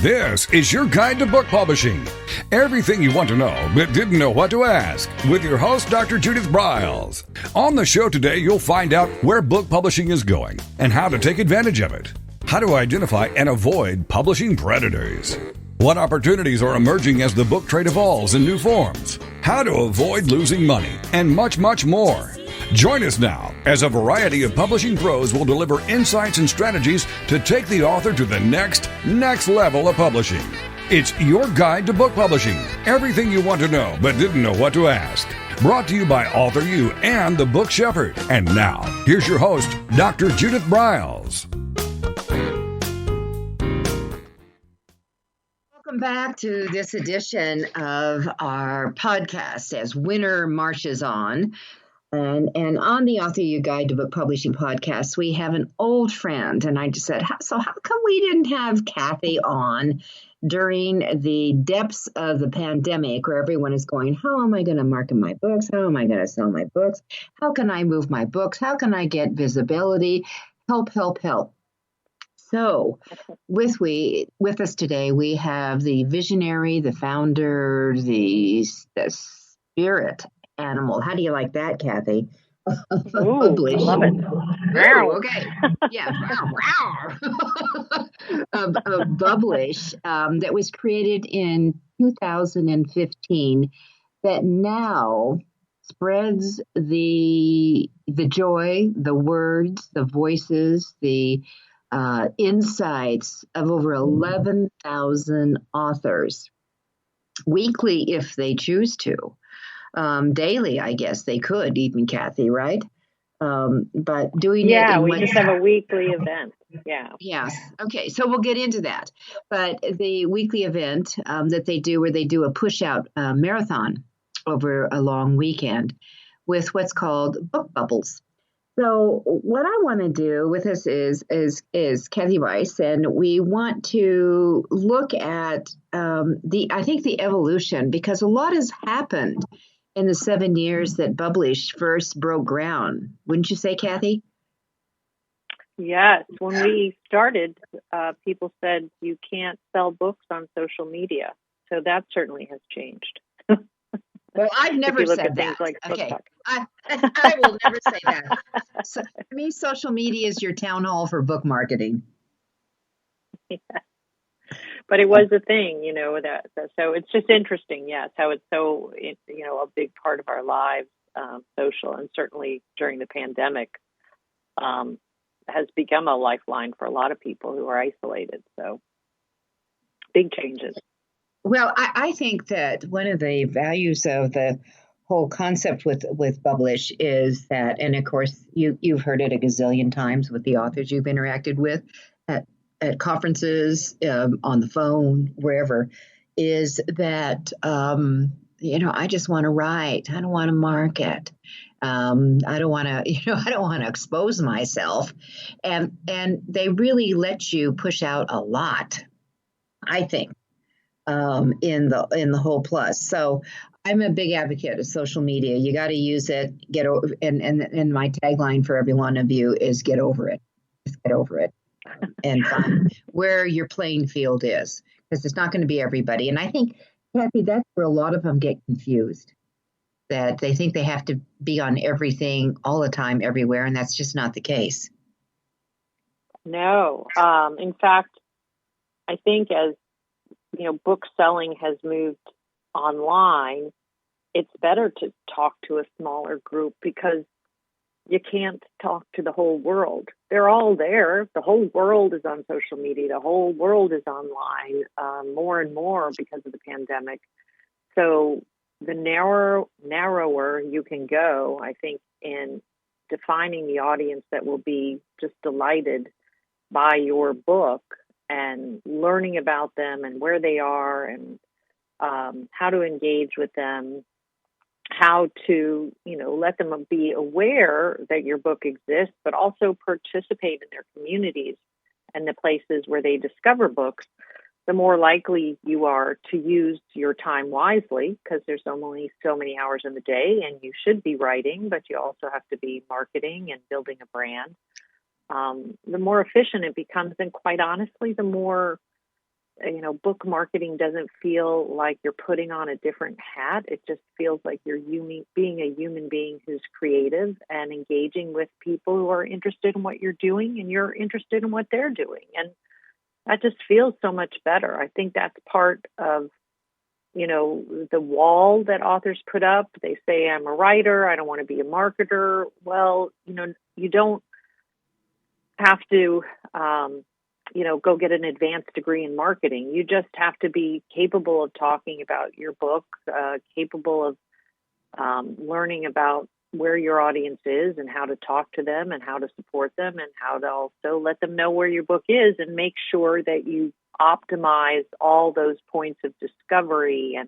This is your guide to book publishing. Everything you want to know but didn't know what to ask with your host, Dr. Judith Briles. On the show today, you'll find out where book publishing is going and how to take advantage of it. How to identify and avoid publishing predators. What opportunities are emerging as the book trade evolves in new forms. How to avoid losing money and much, much more. Join us now as a variety of publishing pros will deliver insights and strategies to take the author to the next level of publishing. It's your guide to book publishing. Everything you want to know but didn't know what to ask. Brought to you by AuthorU and the Book Shepherd. And now, here's your host, Dr. Judith Briles. Welcome back to this edition of our podcast as winter marches on. And on the AuthorU Guide to Book Publishing podcast, we have an old friend. And I just said, so how come we didn't have Kathy on during the depths of the pandemic where everyone is going, how am I going to market my books? How am I going to sell my books? How can I move my books? How can I get visibility? Help, help, help. So with us today, we have the visionary, the founder, the spirit animal. How do you like that, Kathy? Bublish. Love it. Oh, okay. Yeah. Bublish that was created in 2015 that now spreads the joy, the words, the voices, the insights of over 11,000 authors weekly if they choose to. Daily, I guess they could, even Kathy, right? But doing it. We just have a weekly event. Yeah. Yes. Okay. So we'll get into that. But the weekly event that they do, where they do a push-out marathon over a long weekend with what's called book bubbles. So what I want to do with this is Kathy Weiss, and we want to look at the evolution, because a lot has happened in the 7 years that Bublish first broke ground. Wouldn't you say, Kathy? Yes. When we started, people said you can't sell books on social media. So that certainly has changed. Well, I've never said that. Like okay, I will never say that. So, to me, social media is your town hall for book marketing. Yeah. But it was a thing, so it's just interesting, yes, how it's so, a big part of our lives, social, and certainly during the pandemic, has become a lifeline for a lot of people who are isolated. So big changes. Well, I think that one of the values of the whole concept with Bublish is that, and of course, you've heard it a gazillion times with the authors you've interacted with at conferences, on the phone, wherever, is that, I just want to write. I don't want to market. I don't want to, expose myself. And they really let you push out a lot, I think, in the whole plus. So I'm a big advocate of social media. You got to use it, get over, and my tagline for every one of you is get over it. Just get over it. And find where your playing field is, because it's not going to be everybody. And I think, Kathy, that's where a lot of them get confused, that they think they have to be on everything all the time, everywhere, and that's just not the case. No. In fact, I think as, book selling has moved online, it's better to talk to a smaller group, because you can't talk to the whole world. They're all there. The whole world is on social media. The whole world is online, more and more because of the pandemic. So the narrower you can go, I think, in defining the audience that will be just delighted by your book and learning about them and where they are and how to engage with them, how to, let them be aware that your book exists, but also participate in their communities and the places where they discover books, the more likely you are to use your time wisely, because there's only so many hours in the day, and you should be writing, but you also have to be marketing and building a brand. The more efficient it becomes, and quite honestly, the more book marketing doesn't feel like you're putting on a different hat. It just feels like you're being a human being who's creative and engaging with people who are interested in what you're doing, and you're interested in what they're doing. And that just feels so much better. I think that's part of, the wall that authors put up. They say, I'm a writer, I don't want to be a marketer. Well, you don't have to, go get an advanced degree in marketing. You just have to be capable of talking about your book, capable of learning about where your audience is and how to talk to them and how to support them and how to also let them know where your book is, and make sure that you optimize all those points of discovery and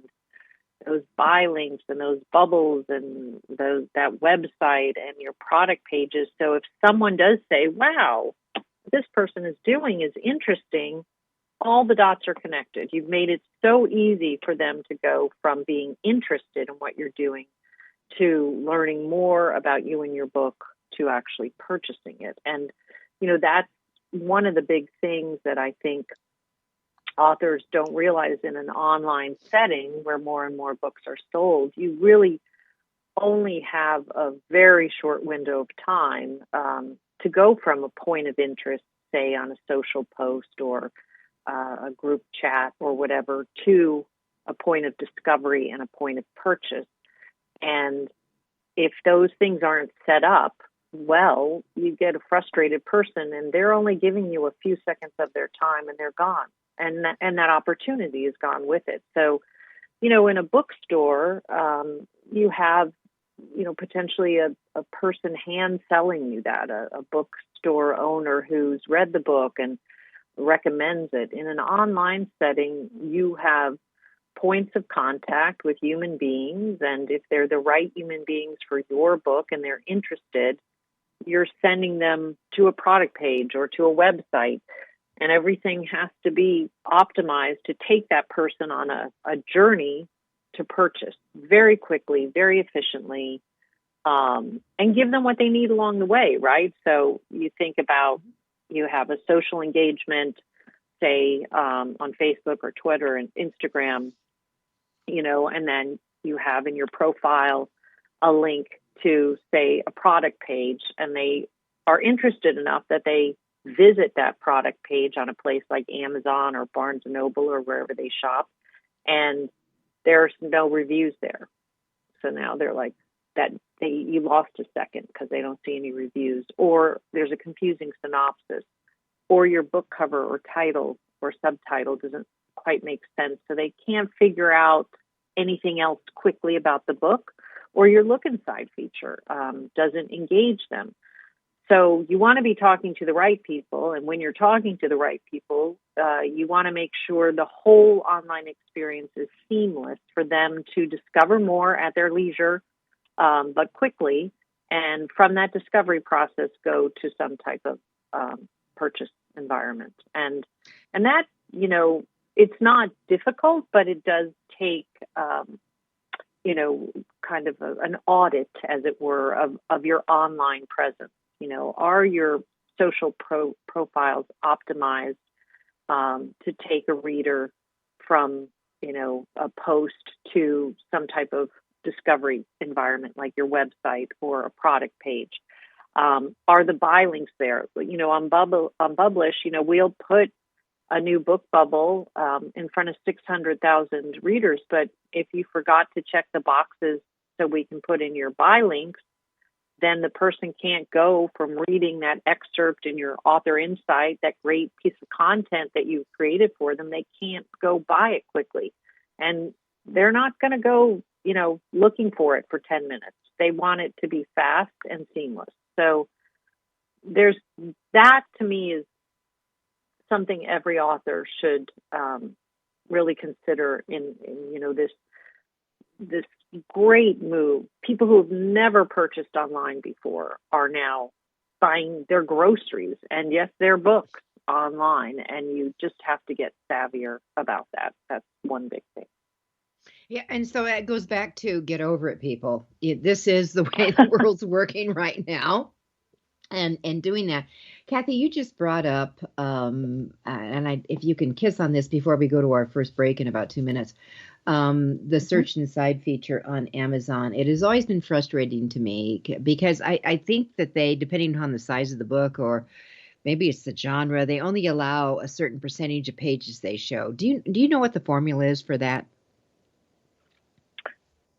those buy links and those bubbles and that website and your product pages. So if someone does say, wow, what this person is doing is interesting, all the dots are connected. You've made it so easy for them to go from being interested in what you're doing to learning more about you and your book to actually purchasing it. And, that's one of the big things that I think authors don't realize in an online setting where more and more books are sold. You really only have a very short window of time to go from a point of interest, say on a social post or a group chat or whatever, to a point of discovery and a point of purchase. And if those things aren't set up well, you get a frustrated person, and they're only giving you a few seconds of their time, and they're gone. And that opportunity is gone with it. So, in a bookstore, you have, potentially a person hand selling you that, a bookstore owner who's read the book and recommends it. In an online setting, you have points of contact with human beings, and if they're the right human beings for your book and they're interested, you're sending them to a product page or to a website, and everything has to be optimized to take that person on a journey to purchase very quickly, very efficiently, and give them what they need along the way, right? So you think about, you have a social engagement, say on Facebook or Twitter and Instagram, and then you have in your profile a link to, say, a product page, and they are interested enough that they visit that product page on a place like Amazon or Barnes & Noble or wherever they shop, and there's no reviews there. So now they're like, you lost a second because they don't see any reviews, or there's a confusing synopsis, or your book cover or title or subtitle doesn't quite make sense, so they can't figure out anything else quickly about the book, or your look inside feature doesn't engage them. So you want to be talking to the right people, and when you're talking to the right people, you want to make sure the whole online experience is seamless for them to discover more at their leisure, but quickly, and from that discovery process go to some type of purchase environment. And that, it's not difficult, but it does take, kind of an audit, as it were, of your online presence. Are your social profiles optimized to take a reader from, a post to some type of discovery environment like your website or a product page? Are the buy links there? On Bublish, we'll put a new book bubble in front of 600,000 readers, but if you forgot to check the boxes so we can put in your buy links, then the person can't go from reading that excerpt in your author insight, that great piece of content that you've created for them. They can't go buy it quickly. And they're not going to go, looking for it for 10 minutes. They want it to be fast and seamless. So there's that, to me, is something every author should really consider in this great move. People who have never purchased online before are now buying their groceries and, yes, their books online, and you just have to get savvier about that. That's one big thing. Yeah, and so it goes back to get over it, people. This is the way the world's working right now, and doing that. Kathy, you just brought up, if you can kiss on this before we go to our first break in about 2 minutes, the search inside feature on Amazon. It has always been frustrating to me because I think that they, depending on the size of the book or maybe it's the genre, they only allow a certain percentage of pages they show. Do you know what the formula is for that?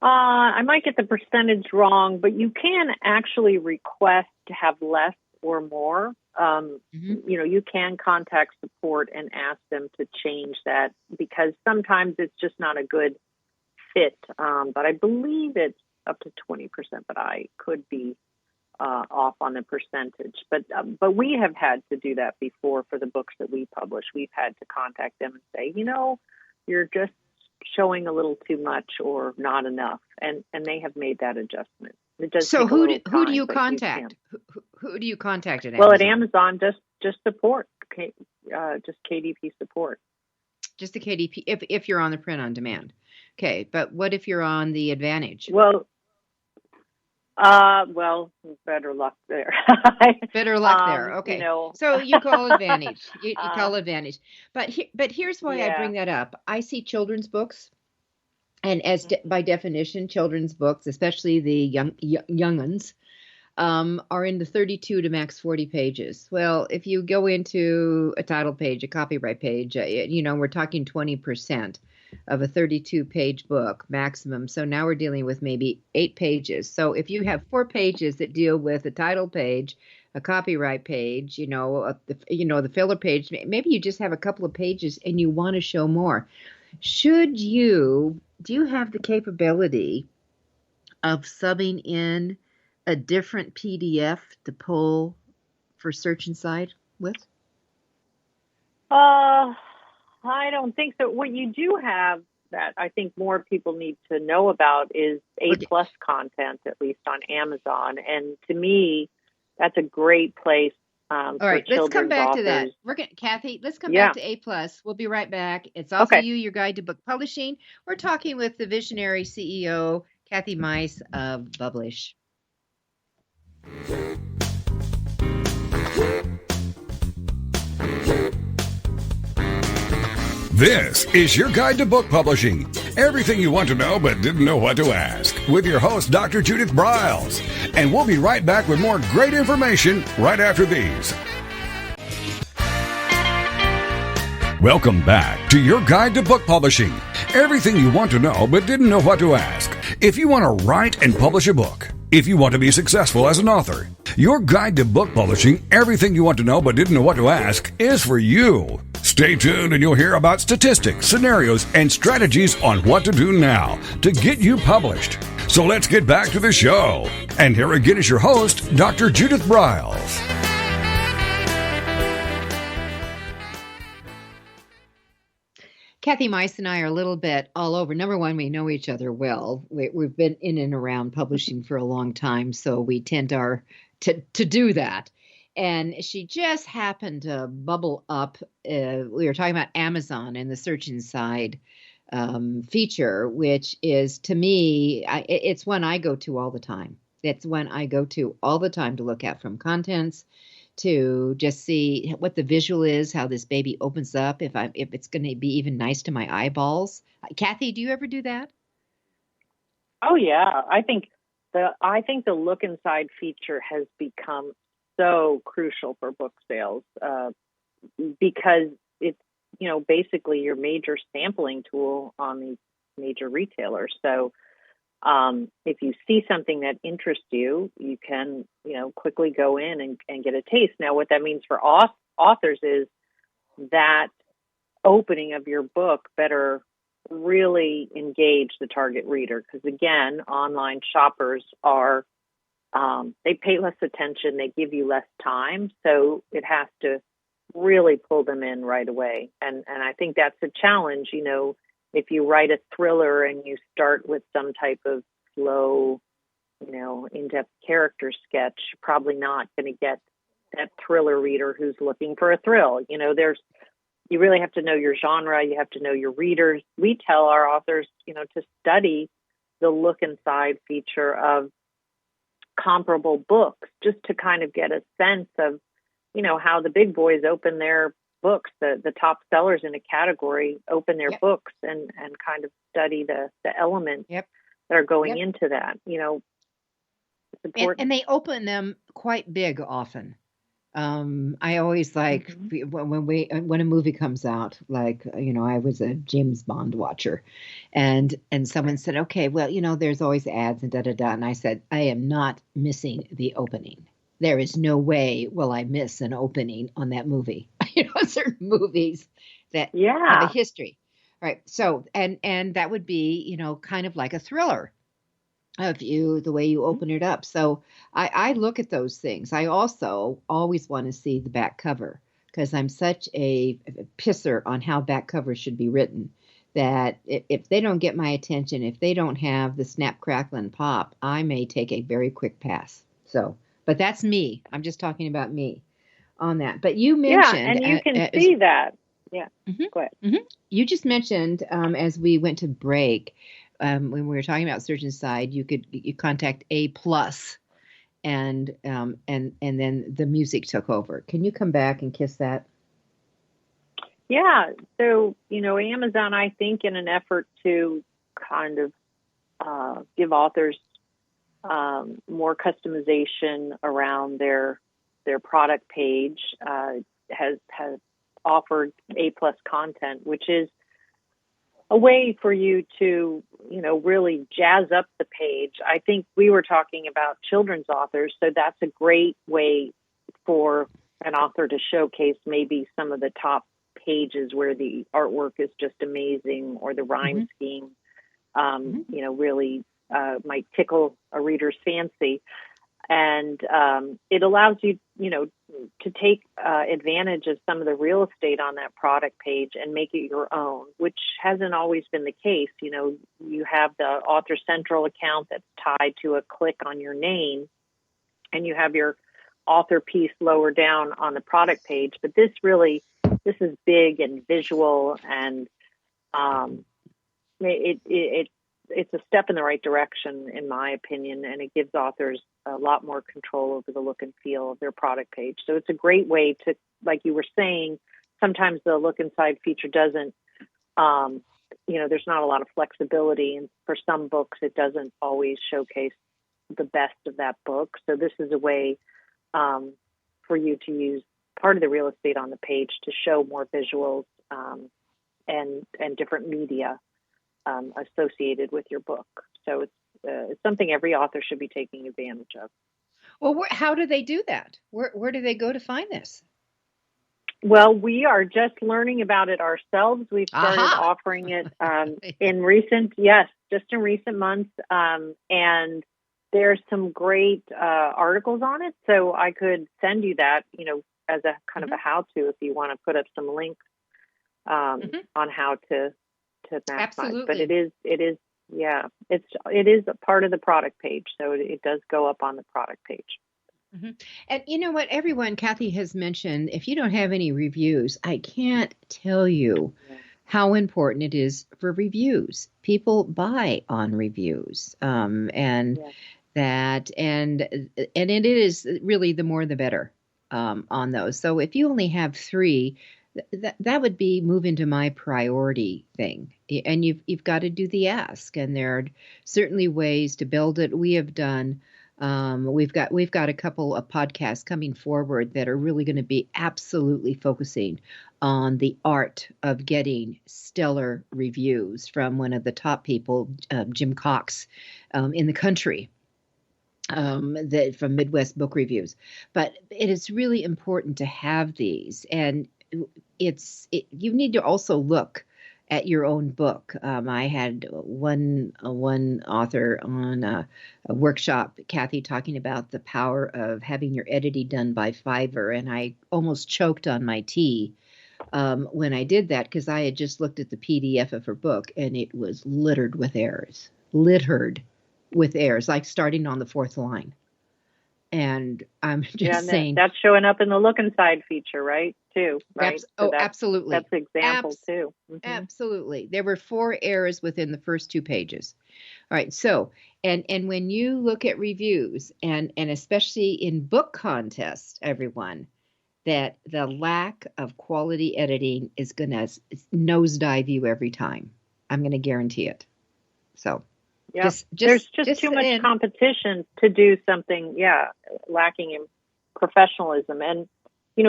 I might get the percentage wrong, but you can actually request to have less or more. You can contact support and ask them to change that because sometimes it's just not a good fit. But I believe it's up to 20%, but I could be off on the percentage. But we have had to do that before for the books that we publish. We've had to contact them and say, you're just showing a little too much or not enough, and they have made that adjustment. It does. So who do you contact? Who do you contact at Amazon? Well, at Amazon, just support, just KDP support. Just the KDP if you're on the print on demand. Okay, but what if you're on the Advantage? Well, better luck there. Better luck there. Okay. So you call Advantage. You call Advantage. But here's why I bring that up. I see children's books, and by definition, children's books, especially the young'uns, are in the 32 to max 40 pages. Well, if you go into a title page, a copyright page, we're talking 20% of a 32-page book maximum. So now we're dealing with maybe 8 pages. So if you have 4 pages that deal with a title page, a copyright page, the filler page, maybe you just have a couple of pages and you want to show more. Do you have the capability of subbing in a different PDF to pull for Search Inside with? I don't think so. What you do have that I think more people need to know about is A+ content, at least on Amazon. And to me, that's a great place. All right, let's come back authors. to that. Kathy, let's come back to A+. We'll be right back. It's AuthorU, your guide to book publishing. We're talking with the visionary CEO, Kathy Meis of Bublish. This is your guide to book publishing. Everything you want to know but didn't know what to ask. With your host, Dr. Judith Briles. And we'll be right back with more great information right after these. Welcome back to your guide to book publishing. Everything you want to know but didn't know what to ask. If you want to write and publish a book, if you want to be successful as an author, your guide to book publishing, everything you want to know but didn't know what to ask, is for you. Stay tuned and you'll hear about statistics, scenarios, and strategies on what to do now to get you published. So let's get back to the show. And here again is your host, Dr. Judith Briles. Kathy Meis and I are a little bit all over. Number one, we know each other well. We've been in and around publishing for a long time, so we tend to do that. And she just happened to bubble up. We were talking about Amazon and the Search Inside feature, which is, to me, it's one I go to all the time. It's one I go to all the time to look at, from contents to just see what the visual is, how this baby opens up, if it's going to be even nice to my eyeballs. Kathy, do you ever do that? Oh yeah, I think the look inside feature has become so crucial for book sales because it's basically your major sampling tool on these major retailers. So if you see something that interests you, you can quickly go in and get a taste. Now, what that means for authors is that opening of your book better really engage the target reader, because again, online shoppers are they pay less attention, they give you less time, so it has to really pull them in right away. And I think that's a challenge. If you write a thriller and you start with some type of slow, in-depth character sketch, you're probably not going to get that thriller reader who's looking for a thrill. You really have to know your genre. You have to know your readers. We tell our authors, to study the look inside feature of comparable books, just to kind of get a sense of, how the big boys open their books, the top sellers in a category open their books and kind of study the elements that are going into that. It's important. And they open them quite big often. I always like when a movie comes out, like, I was a James Bond watcher, and someone said, okay, well, there's always ads and da-da-da. And I said, I am not missing the opening. There is no way will I miss an opening on that movie. Certain movies that have a history. Right. So, and that would be, kind of like a thriller of the way you open it up. So I look at those things. I also always want to see the back cover because I'm such a pisser on how back covers should be written that if they don't get my attention, if they don't have the snap, crackle, and pop, I may take a very quick pass. So, but that's me. I'm just talking about me on that. But you mentioned... and you can see that. Yeah, go ahead. Mm-hmm. You just mentioned as we went to break, when we were talking about Surgeon Side, you contact A+, and then the music took over. Can you come back and kiss that? Yeah. So, Amazon, I think, in an effort to kind of give authors more customization around their product page, has offered A+ content, which is a way for you to, really jazz up the page. I think we were talking about children's authors, so that's a great way for an author to showcase maybe some of the top pages where the artwork is just amazing or the rhyme scheme, really might tickle a reader's fancy. And it allows you, to take advantage of some of the real estate on that product page and make it your own, which hasn't always been the case. You have the Author Central account that's tied to a click on your name, and you have your author piece lower down on the product page. But this is big and visual, and it's a step in the right direction, in my opinion, and it gives authors a lot more control over the look and feel of their product page. So it's a great way to, like you were saying, sometimes the look inside feature doesn't, there's not a lot of flexibility. And for some books, it doesn't always showcase the best of that book. So this is a way for you to use part of the real estate on the page to show more visuals and different media associated with your book. So it's something every author should be taking advantage of. Well, how do they do that? Where do they go to find this? Well, we are just learning about it ourselves. We've started offering it in recent months. And there's some great articles on it. So I could send you that, as a kind of a how-to if you want to put up some links on how to maximize. Absolutely. But it is a part of the product page, so it does go up on the product page. And you know what, everyone, Kathy has mentioned, if you don't have any reviews, I can't tell you how important it is for reviews. People buy on reviews, and it is really the more the better on those. So if you only have 3, that would be move into my priority thing. And you've got to do the ask. And there are certainly ways to build it. We have done, we've got a couple of podcasts coming forward that are really going to be absolutely focusing on the art of getting stellar reviews from one of the top people, Jim Cox, in the country. From Midwest Book Reviews. But it is really important to have these. And you need to also look at your own book. I had one author on a workshop, Kathy, talking about the power of having your editing done by Fiverr, and I almost choked on my tea when I did that, because I had just looked at the PDF of her book, and it was littered with errors, like starting on the 4th line. And I'm just saying that's showing up in the look inside feature, right? Too, right? Absolutely. That's an example too. Absolutely. There were 4 errors within the first 2 pages. All right. So, and when you look at reviews and especially in book contests, everyone, that the lack of quality editing is going to nosedive you every time. I'm going to guarantee it. So, yeah, there's just too much competition to do something, lacking in professionalism. And,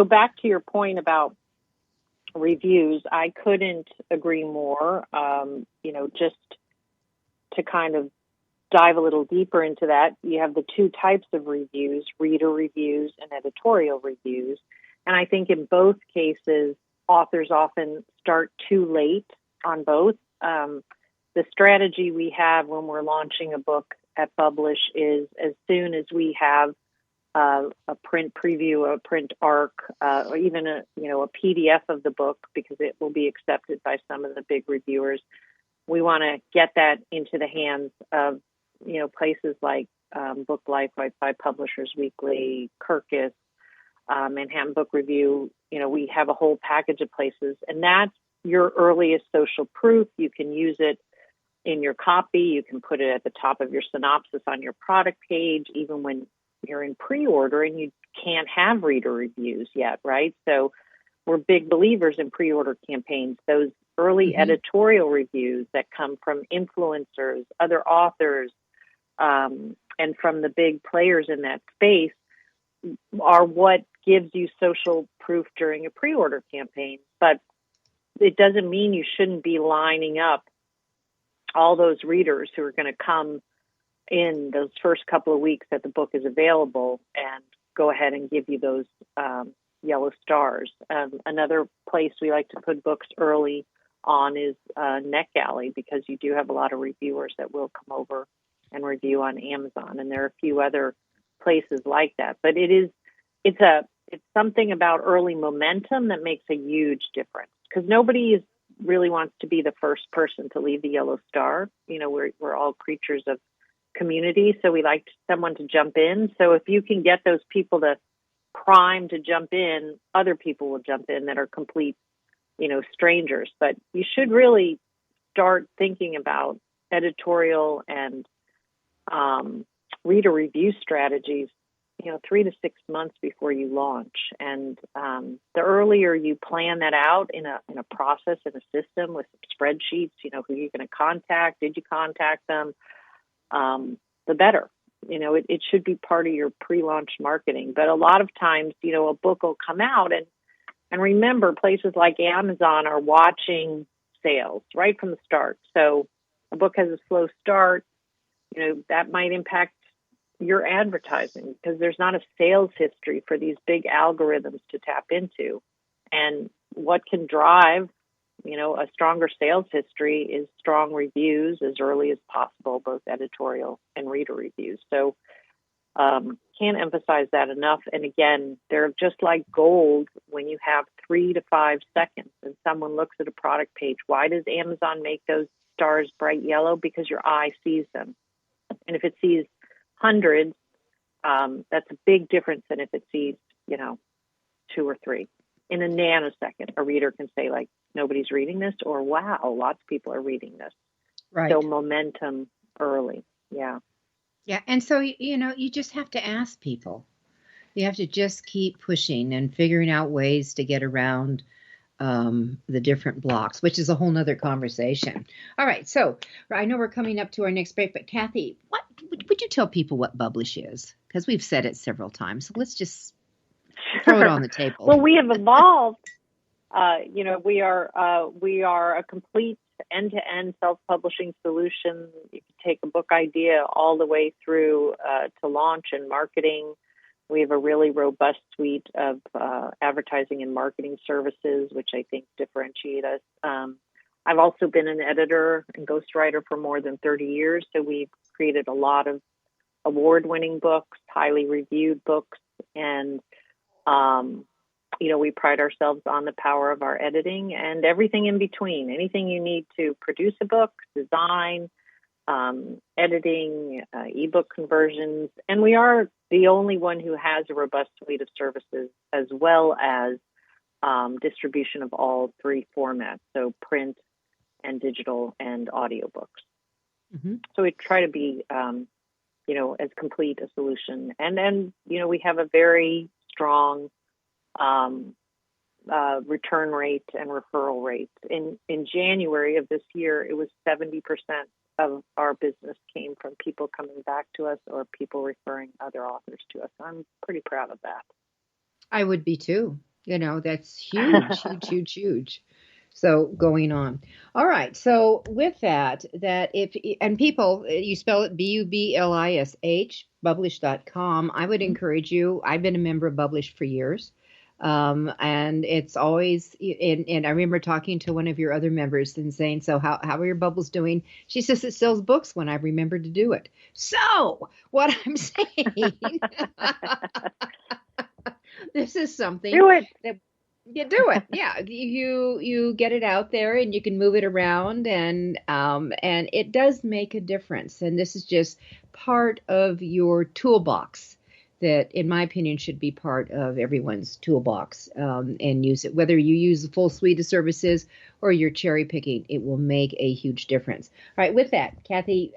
back to your point about reviews, I couldn't agree more. Just to kind of dive a little deeper into that, you have the two types of reviews, reader reviews and editorial reviews. And I think in both cases, authors often start too late on both. The strategy we have when we're launching a book at Bublish is as soon as we have a print preview, a print arc, or even a PDF of the book, because it will be accepted by some of the big reviewers. We want to get that into the hands of places like Book Life by Publishers Weekly, Kirkus, Manhattan Book Review. We have a whole package of places, and that's your earliest social proof. You can use it in your copy. You can put it at the top of your synopsis on your product page, even when you're in pre-order and you can't have reader reviews yet, right? So we're big believers in pre-order campaigns. Those early editorial reviews that come from influencers, other authors, and from the big players in that space are what gives you social proof during a pre-order campaign. But it doesn't mean you shouldn't be lining up all those readers who are going to come in those first couple of weeks that the book is available and go ahead and give you those yellow stars. Another place we like to put books early on is NetGalley, because you do have a lot of reviewers that will come over and review on Amazon, and there are a few other places like that. But it's something about early momentum that makes a huge difference, because nobody really wants to be the first person to leave the yellow star. We're all creatures of community, so we like someone to jump in. So if you can get those people to prime to jump in, other people will jump in that are complete, strangers. But you should really start thinking about editorial and reader review strategies, 3 to 6 months before you launch. And the earlier you plan that out in a process, in a system with spreadsheets, who you're going to contact, did you contact them, the better. It should be part of your pre-launch marketing. But a lot of times, a book will come out, and remember, places like Amazon are watching sales right from the start. So a book has a slow start, that might impact your advertising, because there's not a sales history for these big algorithms to tap into. And what can drive, a stronger sales history is strong reviews as early as possible, both editorial and reader reviews. So can't emphasize that enough. And again, they're just like gold when you have 3 to 5 seconds and someone looks at a product page. Why does Amazon make those stars bright yellow? Because your eye sees them. And if it sees hundreds, that's a big difference than if it sees, 2 or 3. In a nanosecond, a reader can say, like, nobody's reading this, or wow, lots of people are reading this. Right. So momentum early. Yeah. Yeah. And so, you just have to ask people. You have to just keep pushing and figuring out ways to get around the different blocks, which is a whole nother conversation. All right. So I know we're coming up to our next break, but Kathy, what would you tell people what Bublish is? Because we've said it several times. So let's just throw it on the table. Well, we have evolved. We are a complete end-to-end self-publishing solution. You can take a book idea all the way through to launch and marketing. We have a really robust suite of advertising and marketing services, which I think differentiate us. I've also been an editor and ghostwriter for more than 30 years, so we've created a lot of award-winning books, highly reviewed books, and we pride ourselves on the power of our editing and everything in between. Anything you need to produce a book, design, editing, ebook conversions. And we are the only one who has a robust suite of services, as well as distribution of all 3 formats, so print and digital and audiobooks. Mm-hmm. So we try to be, as complete a solution. And then, we have a very strong return rates and referral rates. In January of this year, it was 70% of our business came from people coming back to us or people referring other authors to us. I'm pretty proud of that. I would be too. That's huge, huge, huge, huge. So going on. All right. So with that and people, you spell it Bublish, Bublish.com. I would encourage you. I've been a member of Bublish for years. And it's always, and I remember talking to one of your other members and saying, so how are your bubbles doing? She says it sells books when I remember to do it. So what I'm saying, this is something. Do it. You do it. Yeah. You get it out there and you can move it around and it does make a difference. And this is just part of your toolbox that, in my opinion, should be part of everyone's toolbox and use it. Whether you use the full suite of services or you're cherry picking, it will make a huge difference. All right, with that, Kathy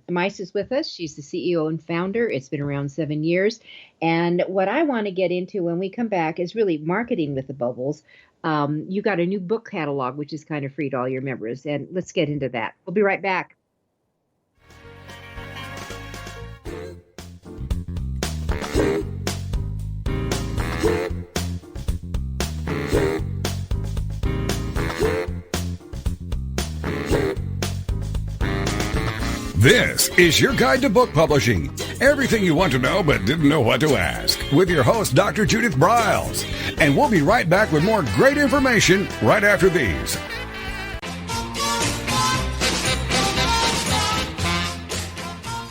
Meis is with us. She's the CEO and founder. It's been around 7 years. And what I want to get into when we come back is really marketing with the bubbles. You got a new book catalog, which is kind of free to all your members. And let's get into that. We'll be right back. This is your guide to book publishing. Everything you want to know but didn't know what to ask. With your host, Dr. Judith Briles. And we'll be right back with more great information right after these.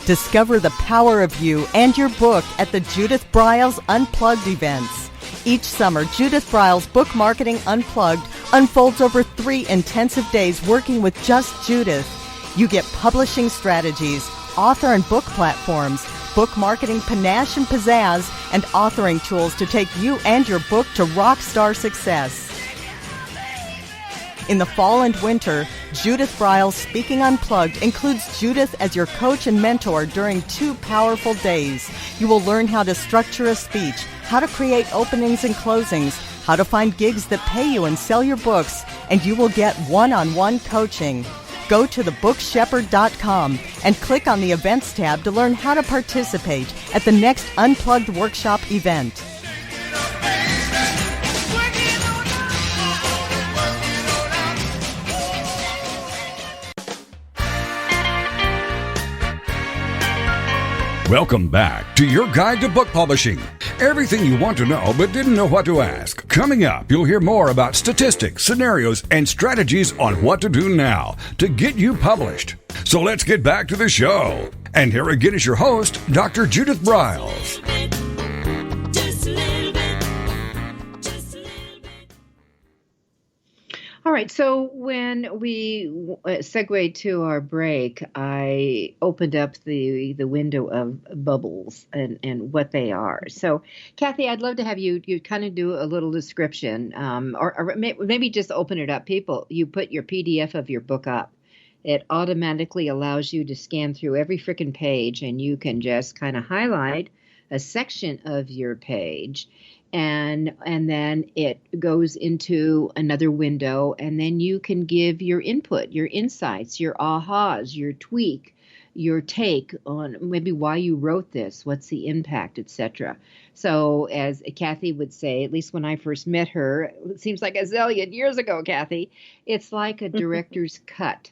Discover the power of you and your book at the Judith Briles Unplugged events. Each summer, Judith Briles Book Marketing Unplugged unfolds over 3 intensive days working with just Judith. You get publishing strategies, author and book platforms, book marketing panache and pizzazz, and authoring tools to take you and your book to rock star success. In the fall and winter, Judith Briles Speaking Unplugged includes Judith as your coach and mentor during 2 powerful days. You will learn how to structure a speech, how to create openings and closings, how to find gigs that pay you and sell your books, and you will get one-on-one coaching. Go to thebookshepherd.com and click on the Events tab to learn how to participate at the next Unplugged Workshop event. Welcome back to your guide to book publishing. Everything you want to know but didn't know what to ask. Coming up, you'll hear more about statistics, scenarios, and strategies on what to do now to get you published. So let's get back to the show. And here again is your host, Dr. Judith Briles. All right, so when we segued to our break, I opened up the window of bubbles and what they are. So, Kathy, I'd love to have you kind of do a little description, or maybe just open it up. People, you put your PDF of your book up. It automatically allows you to scan through every frickin' page, and you can just kind of highlight a section of your page. And then it goes into another window, and then you can give your input, your insights, your ahas, your tweak, your take on maybe why you wrote this, what's the impact, etc. So as Kathy would say, at least when I first met her, it seems like a zillion years ago, Kathy, it's like a director's cut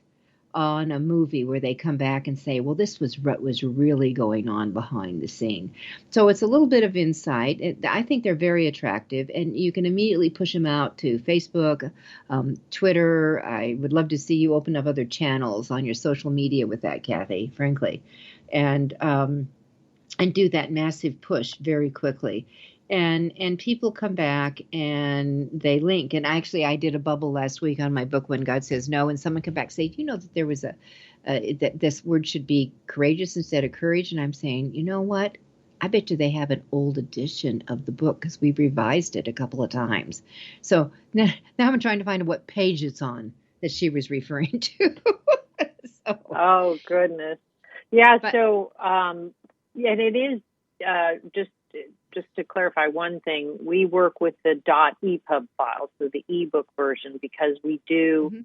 on a movie where they come back and say, well, this was what was really going on behind the scene. So it's a little bit of insight. I think they're very attractive, and you can immediately push them out to Facebook, Twitter. I would love to see you open up other channels on your social media with that, Kathy, frankly, and do that massive push very quickly. And people come back and they link. And actually, I did a bubble last week on my book, When God Says No, and someone came back and said, you know that there was that this word should be courageous instead of courage. And I'm saying, you know what? I bet you they have an old edition of the book because we've revised it a couple of times. So now I'm trying to find out what page it's on that she was referring to. Oh, goodness. Yeah, and it is just just to clarify one thing, we work with the .epub file, so the ebook version, because we do,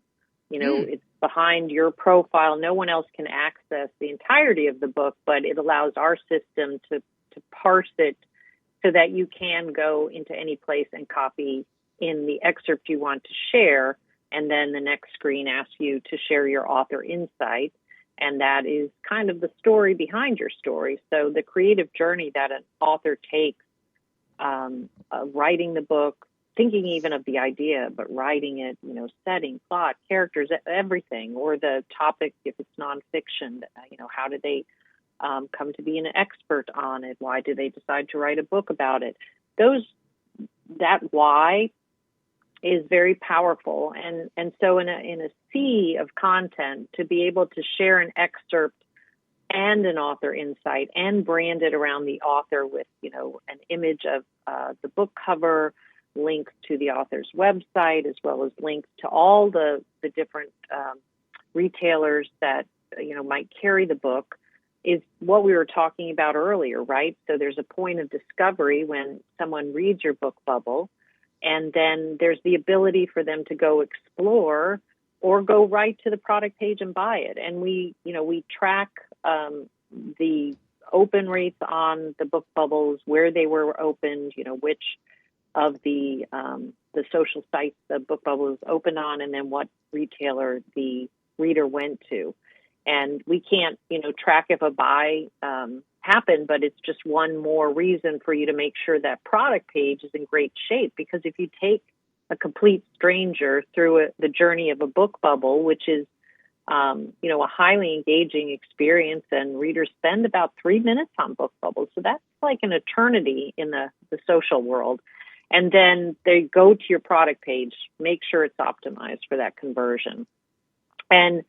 it's behind your profile. No one else can access the entirety of the book, but it allows our system to parse it so that you can go into any place and copy in the excerpt you want to share. And then the next screen asks you to share your author insight. And that is kind of the story behind your story. So the creative journey that an author takes, writing the book, thinking even of the idea, but writing it, setting, plot, characters, everything, or the topic, if it's nonfiction, how do they come to be an expert on it? Why do they decide to write a book about it? That why is very powerful. And so in a sea of content, to be able to share an excerpt and an author insight and brand it around the author with, an image of the book cover, links to the author's website, as well as links to all the different retailers that, might carry the book, is what we were talking about earlier, right? So there's a point of discovery when someone reads your book bubble, and then there's the ability for them to go explore or go right to the product page and buy it. And we track the open rates on the book bubbles, where they were opened, which of the social sites the book bubble is open on, and then what retailer the reader went to. And we can't, track if a buy happened, but it's just one more reason for you to make sure that product page is in great shape. Because if you take a complete stranger through the journey of a book bubble, which is, a highly engaging experience, and readers spend about 3 minutes on book bubbles. So that's like an eternity in the social world. And then they go to your product page, make sure it's optimized for that conversion. And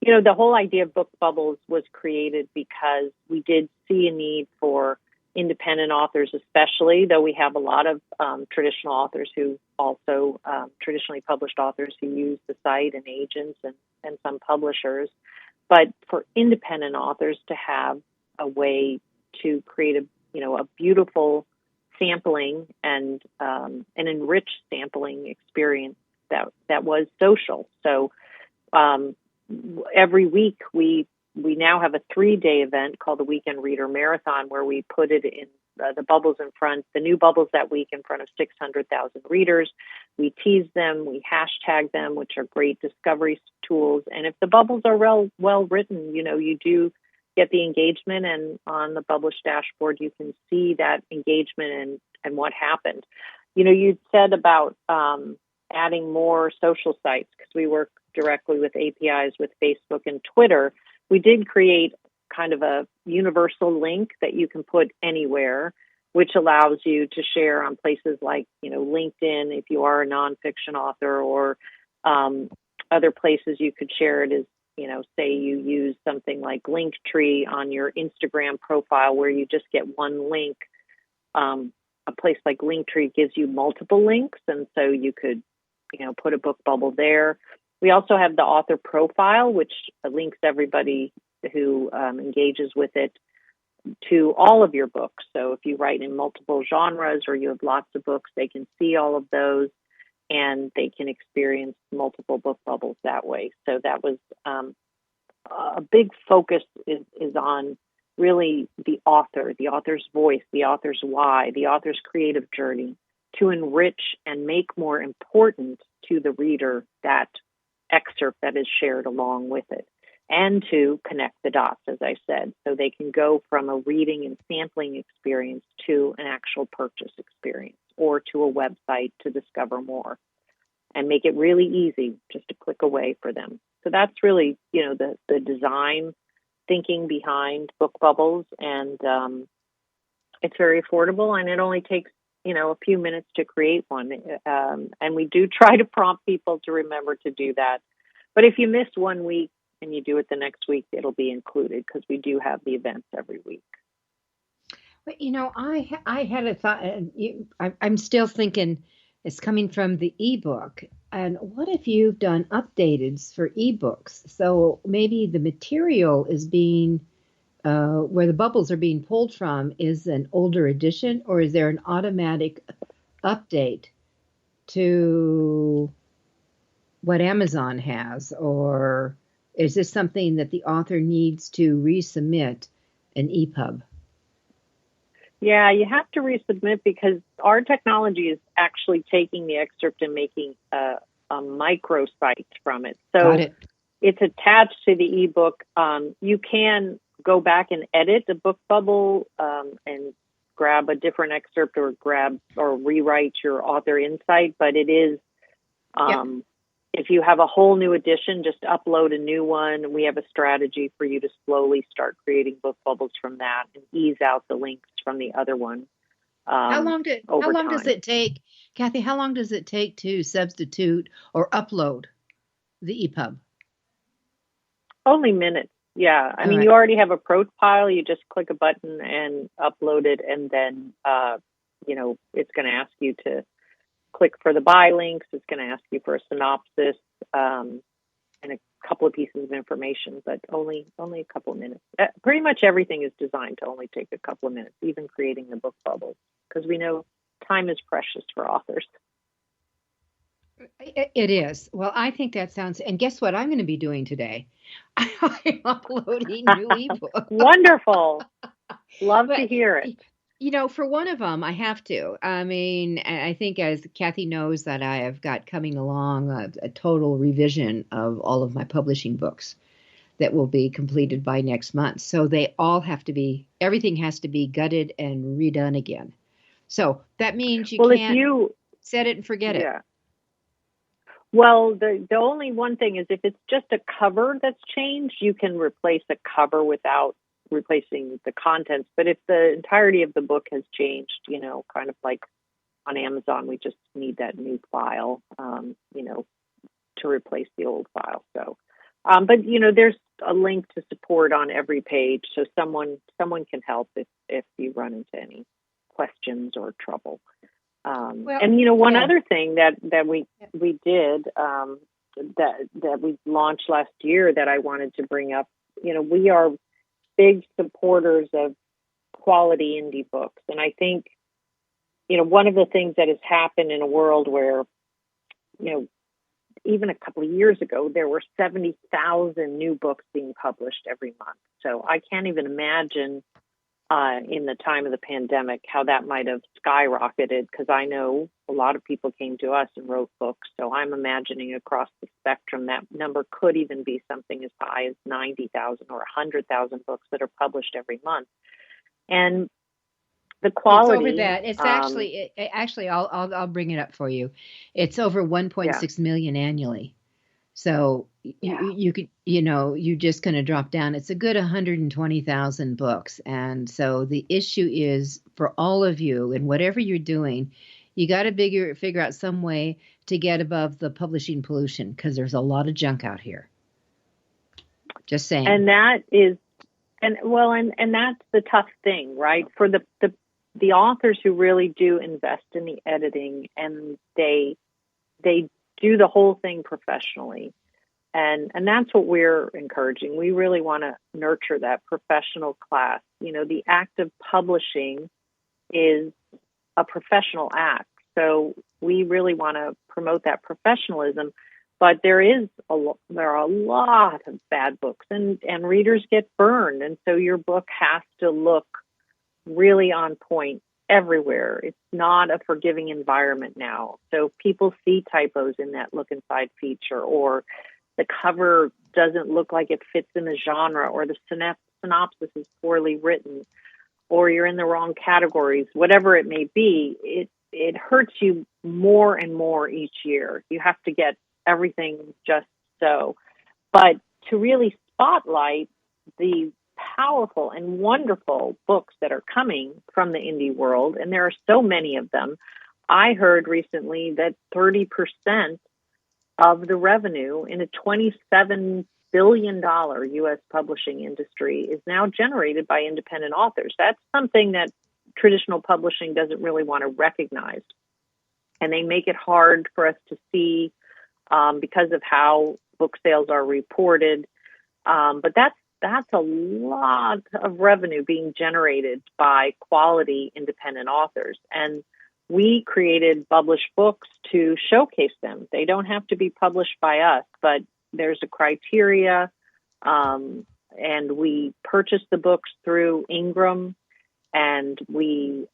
the whole idea of book bubbles was created because we did see a need for independent authors, especially, though we have a lot of traditional authors who also, traditionally published authors who use the site, and agents and some publishers. But for independent authors to have a way to create a beautiful sampling and an enriched sampling experience that was social. So every week we now have a 3-day event called the Weekend Reader Marathon, where we put it in the bubbles in front, the new bubbles that week, in front of 600,000 readers. We tease them, we hashtag them, which are great discovery tools. And if the bubbles are well written, you do get the engagement, and on the Bublish dashboard, you can see that engagement and what happened. You said about adding more social sites, because we work directly with APIs with Facebook and Twitter. We did create kind of a universal link that you can put anywhere, which allows you to share on places like, LinkedIn, if you are a nonfiction author, or other places you could share it as, say you use something like Linktree on your Instagram profile, where you just get one link. A place like Linktree gives you multiple links, and so you could, put a book bubble there. We also have the author profile, which links everybody who engages with it to all of your books. So if you write in multiple genres, or you have lots of books, they can see all of those, and they can experience multiple book bubbles that way. So that was a big focus is on really the author's voice, the author's why, the author's creative journey, to enrich and make more important to the reader that excerpt that is shared along with it, and to connect the dots, as I said, so they can go from a reading and sampling experience to an actual purchase experience, or to a website to discover more, and make it really easy, just a click away for them. So that's really, the design thinking behind book bubbles, and it's very affordable, and it only takes a few minutes to create one. And we do try to prompt people to remember to do that. But if you miss 1 week and you do it the next week, it'll be included, because we do have the events every week. But, I had a thought, I'm still thinking it's coming from the ebook. And what if you've done updateds for ebooks? So maybe the material is being where the bubbles are being pulled from is an older edition, or is there an automatic update to what Amazon has, or is this something that the author needs to resubmit an EPUB? Yeah, you have to resubmit because our technology is actually taking the excerpt and making a microsite from it. So Got it. it's attached to the ebook. You can go back and edit the book bubble and grab a different excerpt or rewrite your author insight, but it is if you have a whole new edition, just upload a new one. We have a strategy for you to slowly start creating book bubbles from that and ease out the links from the other one. How long does it take, Kathy? How long does it take to substitute or upload the EPUB? Only minutes. Yeah. I mean, you already have a profile. You just click a button and upload it. And then, it's going to ask you to click for the buy links. It's going to ask you for a synopsis and a couple of pieces of information, but only a couple of minutes. Pretty much everything is designed to only take a couple of minutes, even creating the book bubbles, because we know time is precious for authors. It is. Well, I think that sounds, and guess what I'm going to be doing today? I'm uploading new ebooks. Wonderful. Love to hear it. For one of them, I have to. I mean, I think as Kathy knows that I have got coming along a total revision of all of my publishing books that will be completed by next month. So they all have to be, everything has to be gutted and redone again. So that means you can't set it and forget it. Well, the only one thing is if it's just a cover that's changed, you can replace a cover without replacing the contents. But if the entirety of the book has changed, kind of like on Amazon, we just need that new file, to replace the old file. So, but there's a link to support on every page, so someone can help if you run into any questions or trouble. One other thing that we did that we launched last year that I wanted to bring up, we are big supporters of quality indie books, and I think one of the things that has happened in a world where even a couple of years ago there were 70,000 new books being published every month. So I can't even imagine in the time of the pandemic how that might have skyrocketed, because I know a lot of people came to us and wrote books. So I'm imagining across the spectrum that number could even be something as high as 90,000 or 100,000 books that are published every month. And the quality, it's over that. It's actually I'll bring it up for you. It's over 1.6 million annually. So you could, you're just going to drop down. It's a good 120,000 books. And so the issue is for all of you, and whatever you're doing, you got to figure out some way to get above the publishing pollution, because there's a lot of junk out here. Just saying. And that is, and that's the tough thing, right? For the authors who really do invest in the editing, and they do the whole thing professionally. And that's what we're encouraging. We really want to nurture that professional class. The act of publishing is a professional act. So we really want to promote that professionalism. But there are a lot of bad books, and readers get burned. And so your book has to look really on point everywhere. It's not a forgiving environment now. So people see typos in that look inside feature, or the cover doesn't look like it fits in the genre, or the synopsis is poorly written, or you're in the wrong categories, whatever it may be. It hurts you more and more each year. You have to get everything just so. But to really spotlight the powerful and wonderful books that are coming from the indie world, and there are so many of them. I heard recently that 30% of the revenue in a $27 billion U.S. publishing industry is now generated by independent authors. That's something that traditional publishing doesn't really want to recognize. And they make it hard for us to see because of how book sales are reported. But that's a lot of revenue being generated by quality independent authors. And we created Bublish books to showcase them. They don't have to be published by us, but there's a criteria. And we purchase the books through Ingram, and we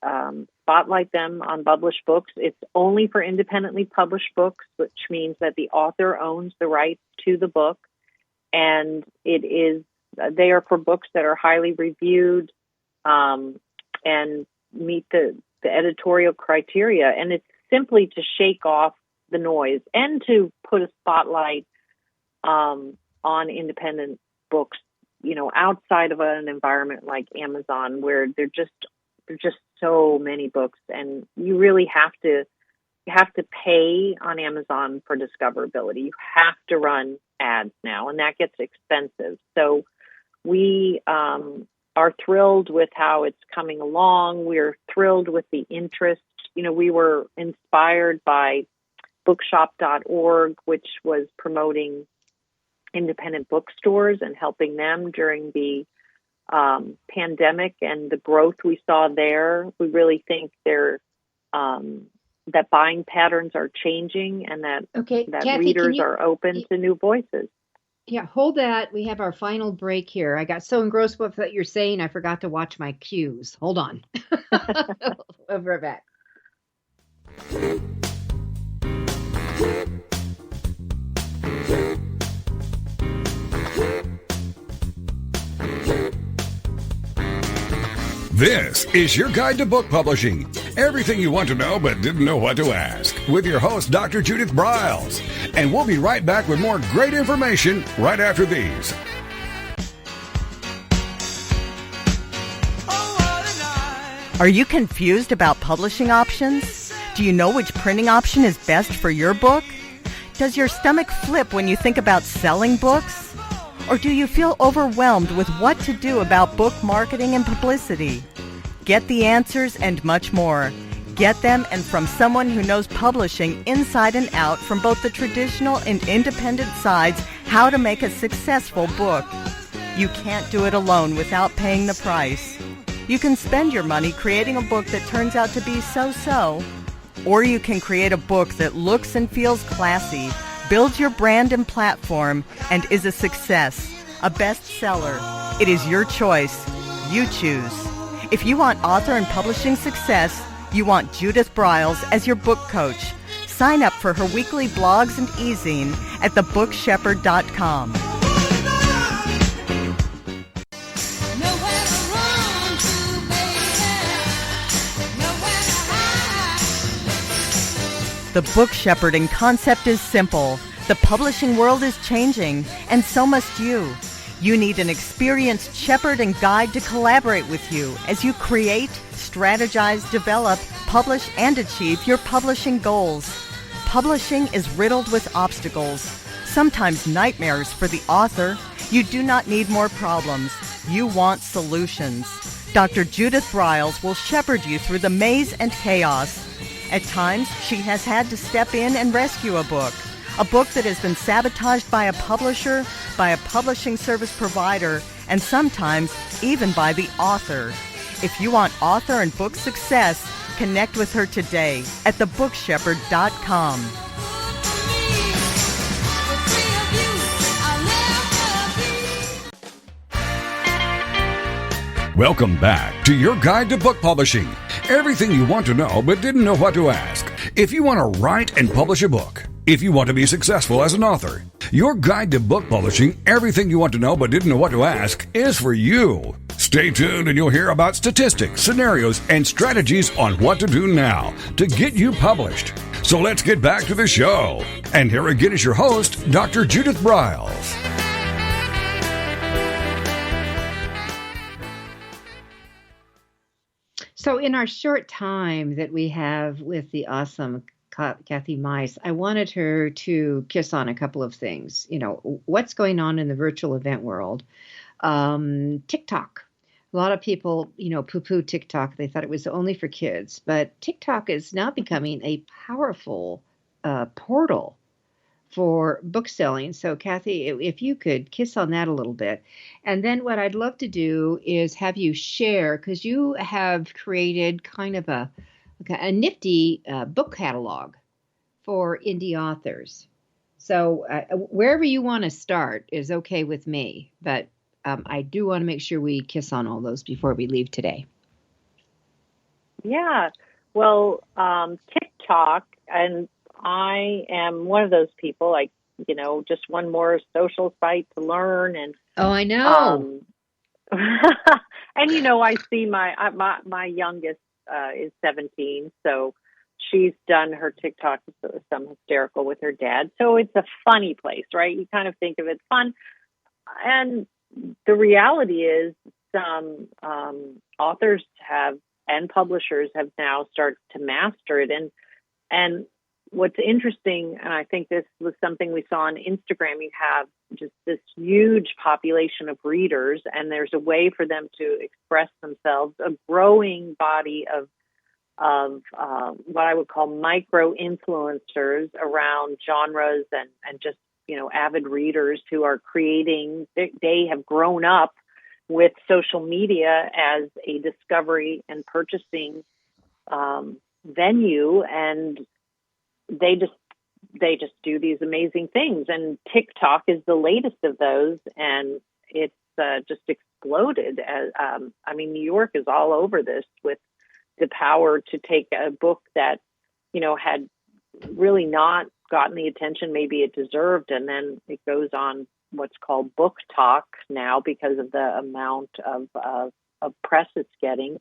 spotlight them on Bublish books. It's only for independently published books, which means that the author owns the rights to the book. And they are for books that are highly reviewed and meet the editorial criteria. And it's simply to shake off the noise and to put a spotlight on independent books, outside of an environment like Amazon, where there're just so many books, and you really have to pay on Amazon for discoverability. You have to run ads now, and that gets expensive. So we are thrilled with how it's coming along. We're thrilled with the interest. We were inspired by bookshop.org, which was promoting independent bookstores and helping them during the pandemic, and the growth we saw there. We really think that buying patterns are changing, and that Kathy, readers are open to new voices. Yeah, hold that. We have our final break here. I got so engrossed with what you're saying, I forgot to watch my cues. Hold on. We'll be right back. This is your guide to book publishing. Everything you want to know but didn't know what to ask. With your host, Dr. Judith Briles. And we'll be right back with more great information right after these. Are you confused about publishing options? Do you know which printing option is best for your book? Does your stomach flip when you think about selling books? Or do you feel overwhelmed with what to do about book marketing and publicity? Get the answers and much more. Get them, and from someone who knows publishing inside and out, from both the traditional and independent sides, how to make a successful book. You can't do it alone without paying the price. You can spend your money creating a book that turns out to be so-so, or you can create a book that looks and feels classy, builds your brand and platform, and is a success, a bestseller. It is your choice. You choose. If you want author and publishing success, you want Judith Briles as your book coach. Sign up for her weekly blogs and e-zine at thebookshepherd.com. The book shepherding concept is simple. The publishing world is changing, and so must you. You need an experienced shepherd and guide to collaborate with you as you create, strategize, develop, publish, and achieve your publishing goals. Publishing is riddled with obstacles, sometimes nightmares for the author. You do not need more problems. You want solutions. Dr. Judith Briles will shepherd you through the maze and chaos. At times, she has had to step in and rescue a book that has been sabotaged by a publisher, by a publishing service provider, and sometimes even by the author. If you want author and book success, connect with her today at thebookshepherd.com. Welcome back to your guide to book publishing. Everything you want to know but didn't know what to ask. If you want to write and publish a book, if you want to be successful as an author, your guide to book publishing, everything you want to know but didn't know what to ask, is for you. Stay tuned and you'll hear about statistics, scenarios, and strategies on what to do now to get you published. So let's get back to the show. And here again is your host, Dr. Judith Briles. So in our short time that we have with the awesome Kathy Meis, I wanted her to kiss on a couple of things. You know, what's going on in the virtual event world? TikTok. A lot of people, poo-poo TikTok. They thought it was only for kids. But TikTok is now becoming a powerful portal for book selling. So, Kathy, if you could kiss on that a little bit. And then what I'd love to do is have you share, because you have created kind of a nifty book catalog for indie authors. So wherever you want to start is okay with me, but I do want to make sure we kiss on all those before we leave today. Yeah, well, TikTok, and I am one of those people, like, just one more social site to learn. And oh, I know. And I see my youngest is 17, so she's done her TikTok, some hysterical with her dad. So it's a funny place, right? You kind of think of it fun. And the reality is some authors and publishers have now started to master it. And what's interesting, and I think this was something we saw on Instagram, you have just this huge population of readers, and there's a way for them to express themselves, a growing body of what I would call micro influencers around genres and just, avid readers who are creating. They have grown up with social media as a discovery and purchasing venue, and they just do these amazing things. And TikTok is the latest of those, and it's just exploded. New York is all over this with the power to take a book that, had really not gotten the attention maybe it deserved, and then it goes on what's called book talk now because of the amount of press it's getting,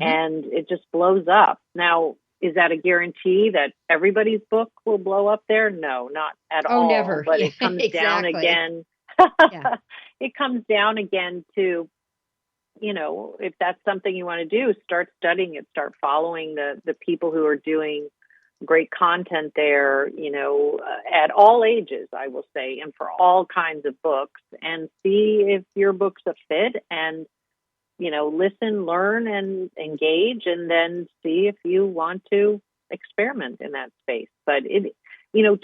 and it just blows up. Now, is that a guarantee that everybody's book will blow up there? No, not at all. Oh, never. But yeah, it comes exactly. down again. Yeah. It comes down again to, if that's something you want to do, start studying it, start following the people who are doing great content there, at all ages, I will say, and for all kinds of books, and see if your book's a fit, and, listen, learn, and engage, and then see if you want to experiment in that space. But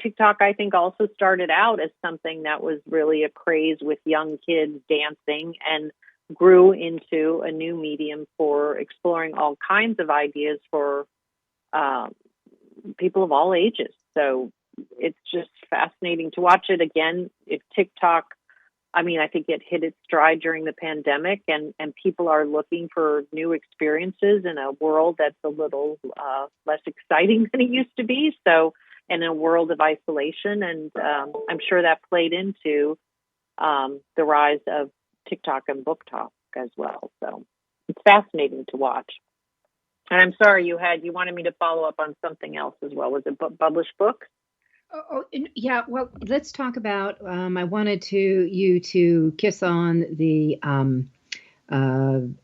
TikTok, I think, also started out as something that was really a craze with young kids dancing, and grew into a new medium for exploring all kinds of ideas for people of all ages. So it's just fascinating to watch it. Again, if TikTok, I think it hit its stride during the pandemic, and people are looking for new experiences in a world that's a little less exciting than it used to be. So, in a world of isolation, and I'm sure that played into the rise of TikTok and book talk as well. So it's fascinating to watch. And I'm sorry, you wanted me to follow up on something else as well. Was it Bublish books? Oh, yeah. Well, let's talk about. I wanted you to kiss on the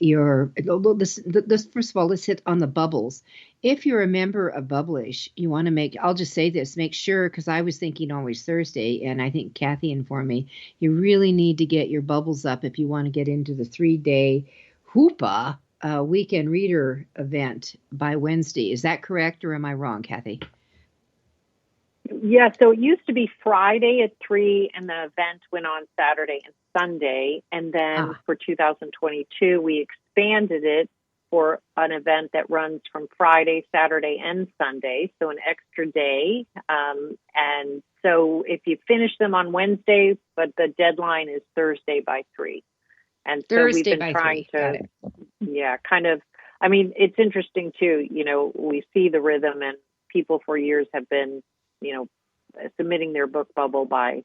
this first of all. Let's hit on the bubbles. If you're a member of Bublish, you want to I'll just say this. Make sure, because I was thinking always Thursday, and I think Kathy informed me. You really need to get your bubbles up if you want to get into the 3-day Hoopa weekend reader event by Wednesday. Is that correct, or am I wrong, Kathy? Yeah, so it used to be Friday at 3, and the event went on Saturday and Sunday. And then for 2022, we expanded it for an event that runs from Friday, Saturday, and Sunday, so an extra day. And so if you finish them on Wednesday, but the deadline is Thursday by 3. And so Thursday we've been trying 3. to, kind of, it's interesting too, we see the rhythm, and people for years have been, submitting their book bubble by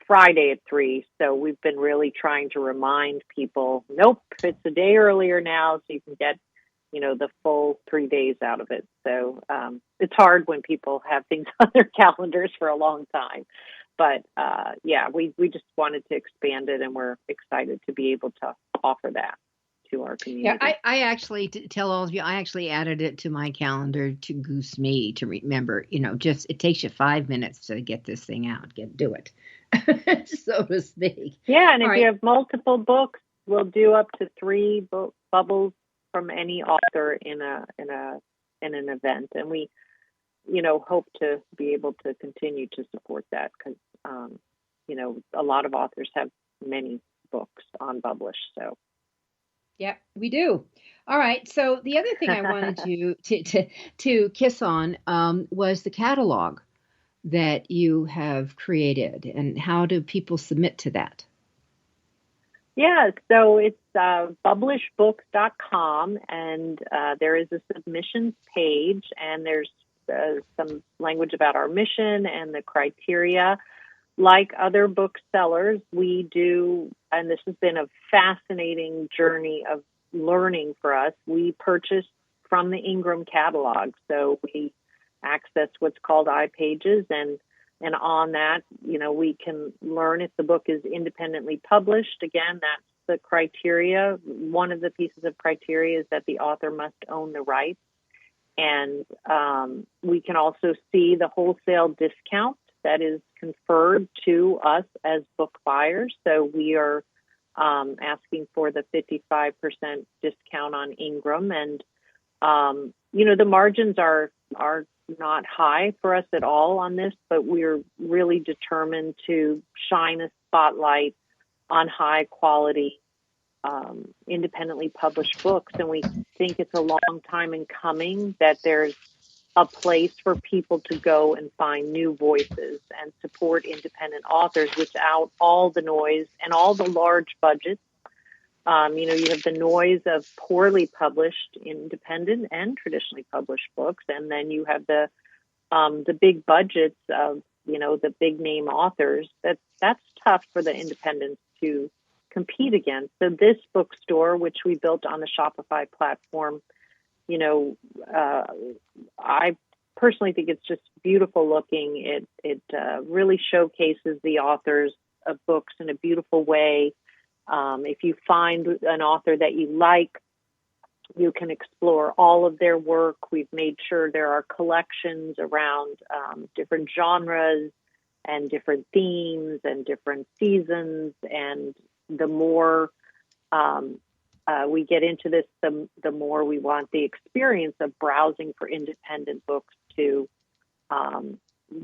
Friday at 3. So we've been really trying to remind people, nope, it's a day earlier now, so you can get, the full 3 days out of it. So it's hard when people have things on their calendars for a long time. But we just wanted to expand it, and we're excited to be able to offer that to our community. Yeah, I actually, to tell all of you, I actually added it to my calendar to goose me to remember. Just it takes you 5 minutes to get this thing out, do it, so to speak. Yeah, and all if you have multiple books, we'll do up to 3 bubbles from any author in an event, and we hope to be able to continue to support that because, a lot of authors have many books on Bublish. So. Yeah, we do. All right. So the other thing I wanted you to kiss on was the catalog that you have created, and how do people submit to that? Yeah, so it's bublishbooks.com, and there is a submissions page, and there's some language about our mission and the criteria. Like other booksellers, we do, and this has been a fascinating journey of learning for us, we purchase from the Ingram catalog. So we access what's called iPages, and on that, we can learn if the book is independently published. Again, that's the criteria. One of the pieces of criteria is that the author must own the rights. And we can also see the wholesale discount that is conferred to us as book buyers. So we are asking for the 55% discount on Ingram. And, the margins are not high for us at all on this, but we're really determined to shine a spotlight on high quality, independently published books. And we think it's a long time in coming that there's a place for people to go and find new voices and support independent authors without all the noise and all the large budgets. You have the noise of poorly published independent and traditionally published books, and then you have the big budgets of the big name authors. That's tough for the independents to compete against. So this bookstore, which we built on the Shopify platform, I personally think it's just beautiful looking. It really showcases the authors of books in a beautiful way. If you find an author that you like, you can explore all of their work. We've made sure there are collections around different genres and different themes and different seasons. And the more we get into this, the more we want the experience of browsing for independent books to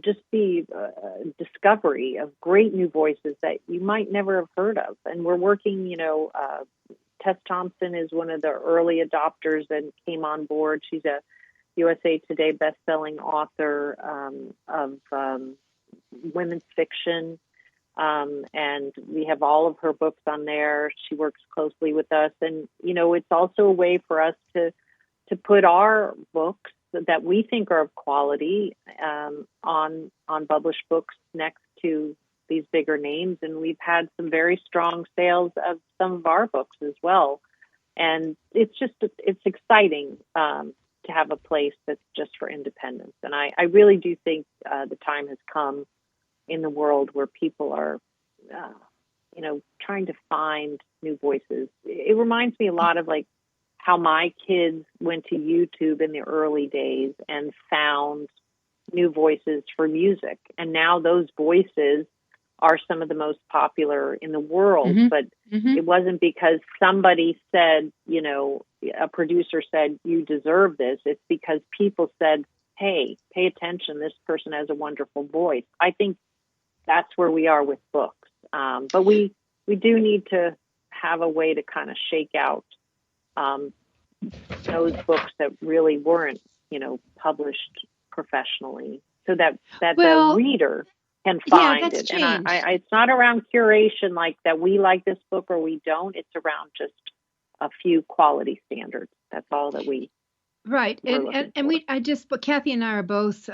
just be a discovery of great new voices that you might never have heard of. And we're working, Tess Thompson is one of the early adopters and came on board. She's a USA Today bestselling author of women's fiction. And we have all of her books on there. She works closely with us. And, it's also a way for us to put our books that we think are of quality on Bublish Books next to these bigger names. And we've had some very strong sales of some of our books as well. And it's exciting to have a place that's just for independence. And I really do think the time has come in the world where people are, trying to find new voices. It reminds me a lot of like how my kids went to YouTube in the early days and found new voices for music. And now those voices are some of the most popular in the world. Mm-hmm. But it wasn't because somebody said, a producer said, you deserve this. It's because people said, hey, pay attention. This person has a wonderful voice. I think that's where we are with books. But we do need to have a way to kind of shake out those books that really weren't, published professionally, so that the reader can find it. Changed. And I it's not around curation like that we like this book or we don't. It's around just a few quality standards. That's all that we. Right. But Kathy and I are both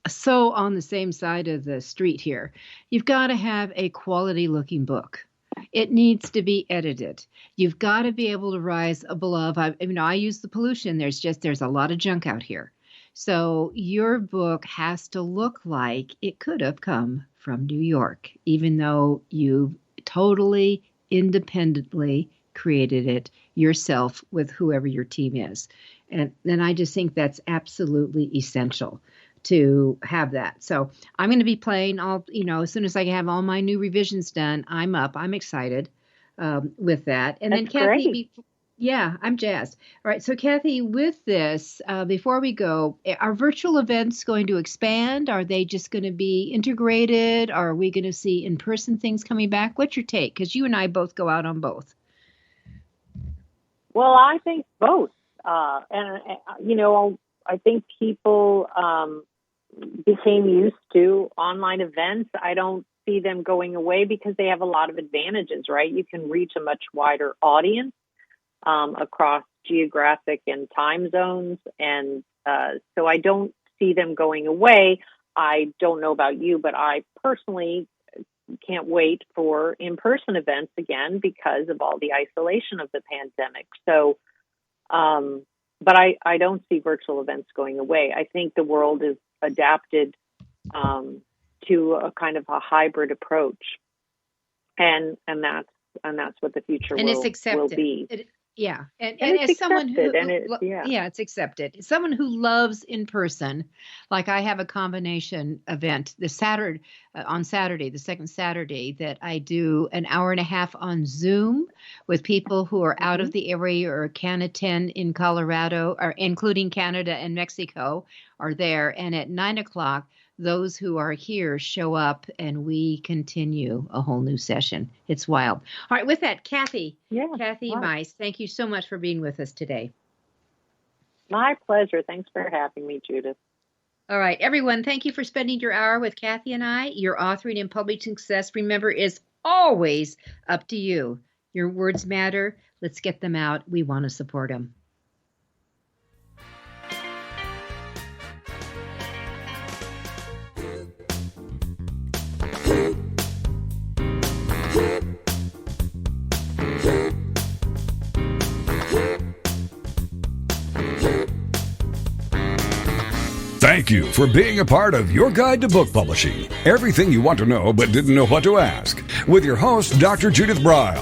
so on the same side of the street here. You've got to have a quality looking book. It needs to be edited. You've got to be able to rise above. I use the pollution. There's a lot of junk out here. So your book has to look like it could have come from New York, even though you totally independently created it yourself with whoever your team is. And I just think that's absolutely essential to have that. So I'm going to be playing as soon as I have all my new revisions done, I'm excited with that. And that's then Kathy, great. Yeah, I'm jazzed. All right. So, Kathy, with this, before we go, are virtual events going to expand? Are they just going to be integrated? Are we going to see in-person things coming back? What's your take? Because you and I both go out on both. Well, I think both. I think people became used to online events. I don't see them going away because they have a lot of advantages, right? You can reach a much wider audience across geographic and time zones. And so I don't see them going away. I don't know about you, but I personally can't wait for in-person events again because of all the isolation of the pandemic. So, but I don't see virtual events going away. I think the world is adapted to a kind of a hybrid approach, and that's what the future will be. Yeah, and as someone who, yeah, it's accepted. Someone who loves in person, like I have a combination event this Saturday, on Saturday, the second Saturday, that I do an hour and a half on Zoom with people who are out of the area or Canada in Colorado, or including Canada and Mexico, are there, and at 9:00. Those who are here show up and we continue a whole new session. It's wild. All right, with that, Kathy Meis, thank you so much for being with us today. My pleasure. Thanks for having me, Judith. All right, everyone, thank you for spending your hour with Kathy and I. Your authoring and publishing success, remember, is always up to you. Your words matter. Let's get them out. We want to support them. Thank you for being a part of Your Guide to Book Publishing. Everything you want to know but didn't know what to ask. With your host, Dr. Judith Briles.